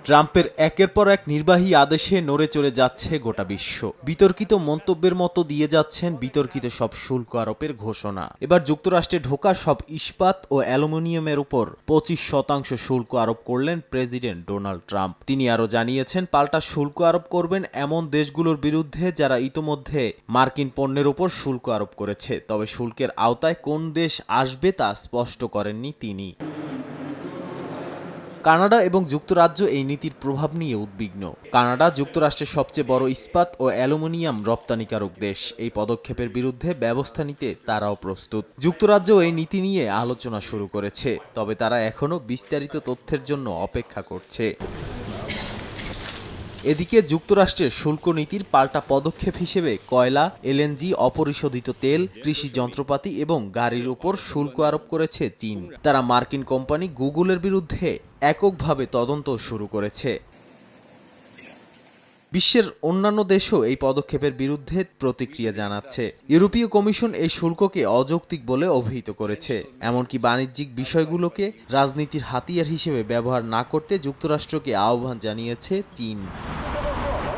ট্রাম্পের একের পর এক নির্বাহী আদেশে নড়ে চড়ে যাচ্ছে গোটা বিশ্ব। বিতর্কিত মন্তব্যের মতো দিয়ে যাচ্ছেন বিতর্কিত সব শুল্ক আরোপের ঘোষণা। এবার যুক্তরাষ্ট্রে ঢোকা সব ইস্পাত ও অ্যালুমিনিয়ামের উপর 25% শুল্ক আরোপ করলেন প্রেসিডেন্ট ডোনাল্ড ট্রাম্প। তিনি আরও জানিয়েছেন, পাল্টা শুল্ক আরোপ করবেন এমন দেশগুলোর বিরুদ্ধে যারা ইতোমধ্যে মার্কিন পণ্যের উপর শুল্ক আরোপ করেছে। তবে শুল্কের আওতায় কোন দেশ আসবে তা স্পষ্ট করেননি তিনি। কানাডা এবং যুক্তরাজ্য এই নীতির প্রভাব নিয়ে উদ্বিগ্ন। কানাডা যুক্তরাষ্ট্রের সবচেয়ে বড় ইস্পাত ও অ্যালুমিনিয়াম রপ্তানিকারক দেশ। এই পদক্ষেপের বিরুদ্ধে ব্যবস্থা নিতে তারাও প্রস্তুত। যুক্তরাজ্য এই নীতি নিয়ে আলোচনা শুরু করেছে, তবে তারা এখনও বিস্তারিত তথ্যের জন্য অপেক্ষা করছে। এদিকে যুক্তরাষ্ট্রের শুল্ক নীতির পাল্টা পদক্ষেপ হিসেবে কয়লা, এলএনজি, অপরিশোধিত তেল, কৃষি যন্ত্রপাতি এবং গাড়ির উপর শুল্ক আরোপ করেছে চীন। তারা মার্কিন কোম্পানি গুগলের বিরুদ্ধে এককভাবে তদন্ত শুরু করেছে। বিশ্বের অন্যান্য দেশও এই পদক্ষেপের বিরুদ্ধে প্রতিক্রিয়া জানাচ্ছে। ইউরোপীয় কমিশন এই শুল্ককে অযৌক্তিক বলে অভিহিত করেছে। এমনকি বাণিজ্যিক বিষয়গুলোকে রাজনীতির হাতিয়ার হিসেবে ব্যবহার না করতে যুক্তরাষ্ট্রকে আহ্বান জানিয়েছে চীন।